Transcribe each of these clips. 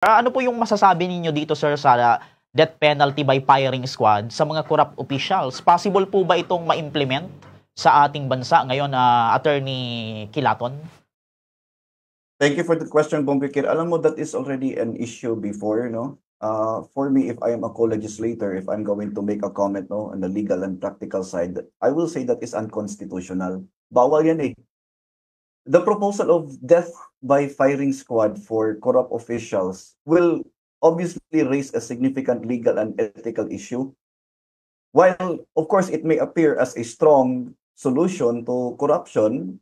Ano po yung masasabi ninyo dito, sir, sa death penalty by firing squad sa mga corrupt officials? Possible po ba itong ma-implement sa ating bansa ngayon, Attorney Kilaton? Thank you for the question, Bong Kikir. Alam mo, that is already an issue before, no? For me, if I am a co-legislator, if I'm going to make a comment, no, on the legal and practical side, I will say that is unconstitutional. Bawal yan eh. The proposal of death by firing squad for corrupt officials will obviously raise a significant legal and ethical issue. While, of course, it may appear as a strong solution to corruption,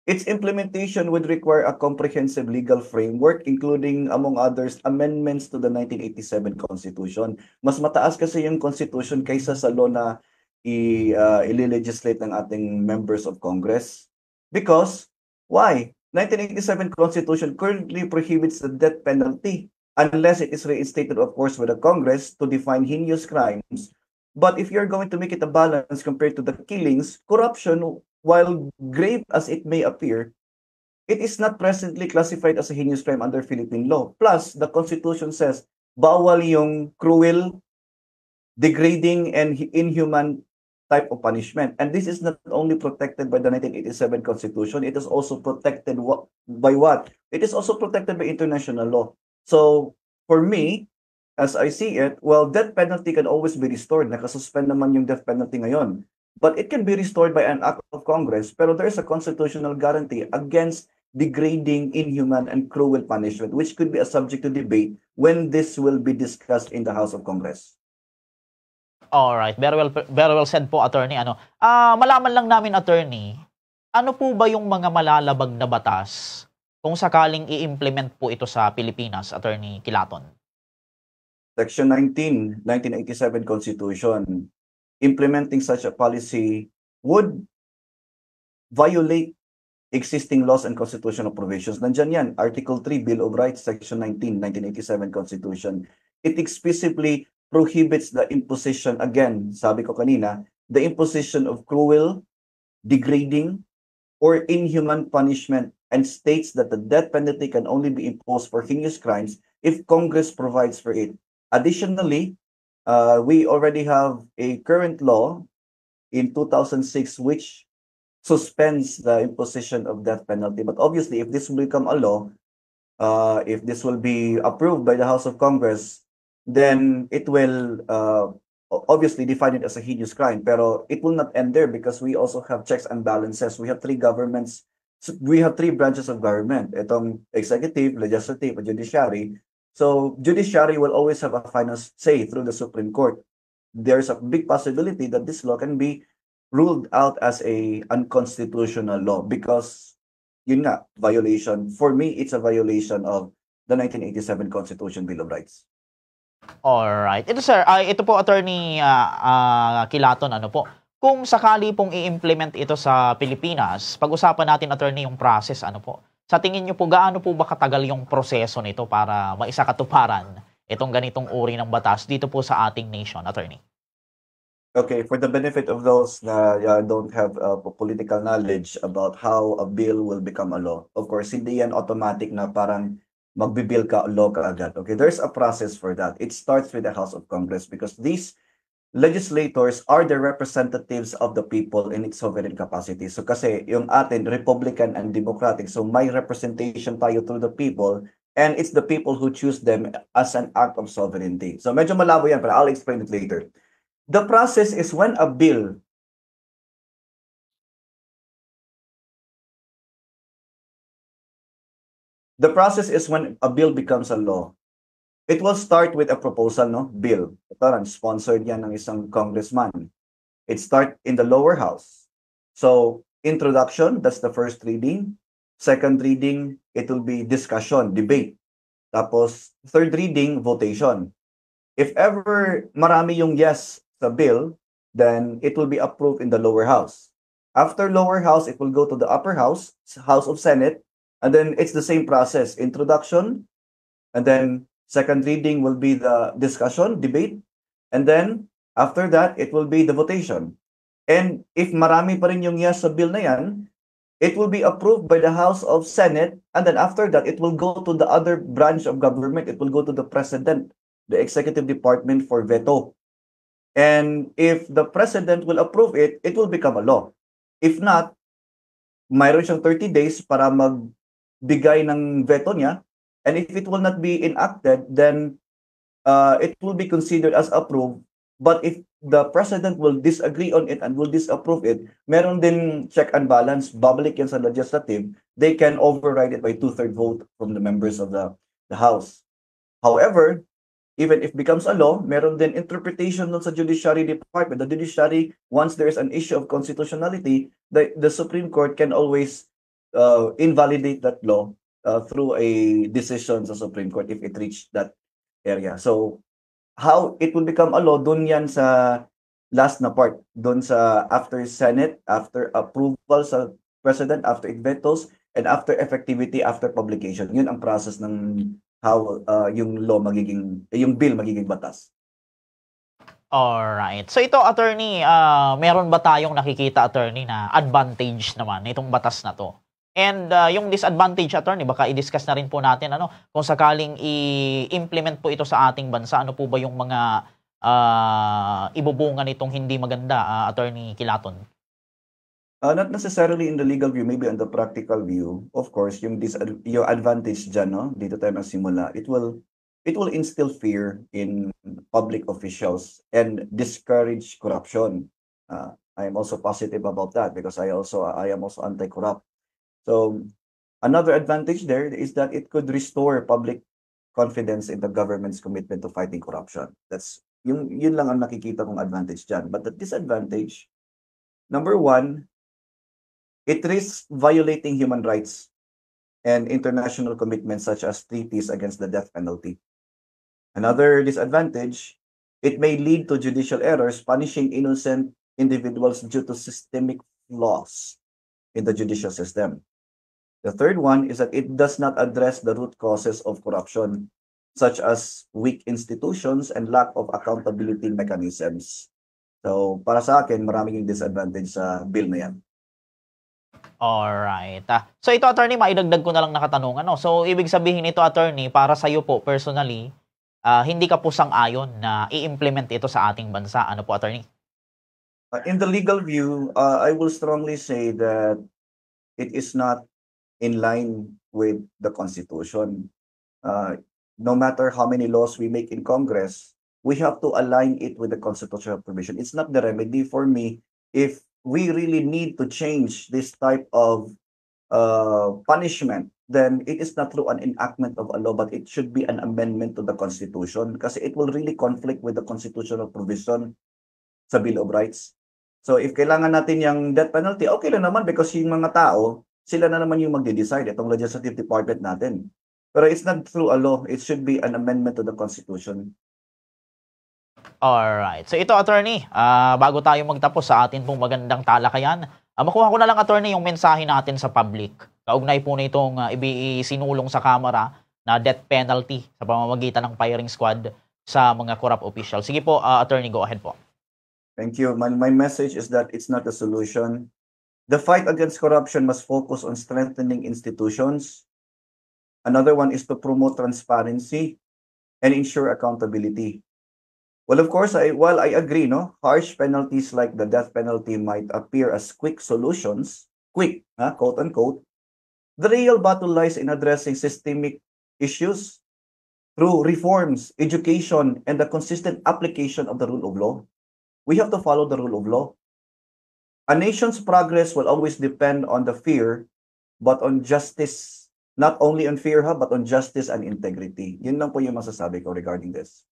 its implementation would require a comprehensive legal framework, including, among others, amendments to the 1987 Constitution. Mas mataas kasi yung Constitution kaysa sa law na i-legislate ng ating members of Congress. Because, why? 1987 Constitution currently prohibits the death penalty unless it is reinstated, of course, with the Congress to define heinous crimes. But if you're going to make it a balance compared to the killings, corruption, while grave as it may appear, it is not presently classified as a heinous crime under Philippine law. Plus, the Constitution says, bawal yung cruel, degrading, and inhuman type of punishment. And this is not only protected by the 1987 Constitution, it is also protected by what? It is also protected by international law. So, for me, as I see it, well, death penalty can always be restored. Nakasuspend naman yung death penalty ngayon. But it can be restored by an act of Congress, pero there is a constitutional guarantee against degrading, inhuman, and cruel punishment, which could be a subject to debate when this will be discussed in the House of Congress. Alright, very well said po, Attorney. Malaman lang namin, Attorney, ano po ba yung mga malalabag na batas kung sakaling i-implement po ito sa Pilipinas, Attorney Kilaton? Section 19, 1987 Constitution. Implementing such a policy would violate existing laws and constitutional provisions. Nandyan yan, Article 3, Bill of Rights, Section 19, 1987 Constitution. It explicitly prohibits the imposition, again, sabi ko kanina, the imposition of cruel, degrading, or inhuman punishment, and states that the death penalty can only be imposed for heinous crimes if Congress provides for it. Additionally, we already have a current law in 2006 which suspends the imposition of death penalty. But obviously, if this will become a law, if this will be approved by the House of Congress, then it will obviously define it as a heinous crime. Pero it will not end there because we also have checks and balances. We have three governments. We have three branches of government. Itong executive, legislative, and judiciary. So judiciary will always have a final say through the Supreme Court. There's a big possibility that this law can be ruled out as a unconstitutional law because yun nga, violation. For me, it's a violation of the 1987 Constitution Bill of Rights. Alright. Ito, sir, ito po, Attorney Kilaton, ano po, kung sakali pong i-implement ito sa Pilipinas, pag-usapan natin, Attorney, yung process, ano po. Sa tingin niyo po, gaano po ba katagal yung proseso nito para maisakatuparan itong ganitong uri ng batas dito po sa ating nation, Attorney? Okay, for the benefit of those na don't have political knowledge about how a bill will become a law, of course, hindi yan automatic na parang magbibill ka, law ka agad. Okay, there's a process for that. It starts with the House of Congress because these legislators are the representatives of the people in its sovereign capacity. So kasi yung atin, Republican and Democratic, so may representation tayo through the people and it's the people who choose them as an act of sovereignty. So medyo malabo yan, but I'll explain it later. The process is when a bill becomes a law. It will start with a proposal, no? Bill. Ito, sponsored yan ng isang congressman. It start in the lower house. So, introduction, that's the first reading. Second reading, it will be discussion, debate. Tapos, third reading, votation. If ever marami yung yes sa bill, then it will be approved in the lower house. After lower house, it will go to the upper house, House of Senate, and then it's the same process. Introduction, and then second reading will be the discussion, debate, and then after that, it will be the votation. And if marami pa rin yung yes sa bill na yan, it will be approved by the House of Senate, and then after that, it will go to the other branch of government. It will go to the President, the Executive Department for veto. And if the President will approve it, it will become a law. If not, mayroon siyang 30 days para magbigay ng veto niya. And if it will not be enacted, then it will be considered as approved. But if the President will disagree on it and will disapprove it, meron din check and balance, babalik yan sa legislative, they can override it by 2/3 vote from the members of the House. However, even if becomes a law, meron din interpretation nun sa Judiciary Department. The Judiciary, once there is an issue of constitutionality, the Supreme Court can always invalidate that law through a decision sa Supreme Court if it reached that area. So, how it will become a law, dun yan sa last na part. Dun sa after Senate, after approval sa President, after it vetoes, and after effectivity, after publication. Yun ang process ng how yung law magiging, yung bill magiging batas. Alright. So ito, attorney, meron ba tayong nakikita, attorney, na advantage naman itong batas na to? And yung disadvantage, attorney, baka i-discuss na rin po natin kung sakaling i-implement po ito sa ating bansa, ano po ba yung mga ibubunga nitong hindi maganda, attorney Kilaton? Not necessarily in the legal view, maybe on the practical view. Of course, yung advantage dyan, no? Dito tayo nagsimula. It will instill fear in public officials and discourage corruption. I am also positive about that because I am also anti-corrupt. So another advantage there is that it could restore public confidence in the government's commitment to fighting corruption. That's yun lang ang nakikita kong advantage dyan. But the disadvantage, number one, it risks violating human rights and international commitments such as treaties against the death penalty. Another disadvantage, it may lead to judicial errors, punishing innocent individuals due to systemic flaws in the judicial system. The third one is that it does not address the root causes of corruption, such as weak institutions and lack of accountability mechanisms. So, para sa akin, maraming disadvantage sa bill na yan. Alright. So ito, attorney, maidagdag ko na lang na katanungan. So, ibig sabihin nito, attorney, para sa iyo po, personally, hindi ka po sang-ayon na i-implement ito sa ating bansa. Ano po, attorney? In the legal view, I will strongly say that it is not in line with the Constitution. No matter how many laws we make in Congress, we have to align it with the constitutional provision. It's not the remedy for me. If we really need to change this type of punishment, then it is not through an enactment of a law, but it should be an amendment to the Constitution kasi it will really conflict with the constitutional provision sa Bill of Rights. So if kailangan natin yung death penalty, okay lang naman because yung mga tao, sila na naman yung magde-decide, itong legislative department natin. Pero it's not through a law, it should be an amendment to the Constitution. Alright. So ito, attorney, bago tayo magtapos sa atin pong magandang talakayan, makuha ko na lang, attorney, yung mensahe natin sa public. Kaugnay po na itong isinulong sa Kamara na death penalty sa pamamagitan ng firing squad sa mga corrupt officials. Sige po, attorney, go ahead po. Thank you. My message is that it's not a solution. The fight against corruption must focus on strengthening institutions. Another one is to promote transparency and ensure accountability. Well, of course, while I agree, harsh penalties like the death penalty might appear as quick solutions, quick, quote unquote, the real battle lies in addressing systemic issues through reforms, education, and the consistent application of the rule of law. We have to follow the rule of law. A nation's progress will always depend on the fear, but on justice. Not only on fear, but on justice and integrity. Yun lang po yung masasabi ko regarding this.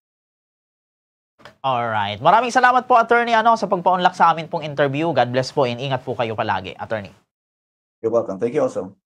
Alright. Maraming salamat po, attorney, sa pagpa-unlock sa amin pong interview. God bless po and ingat po kayo palagi, attorney. You're welcome. Thank you also.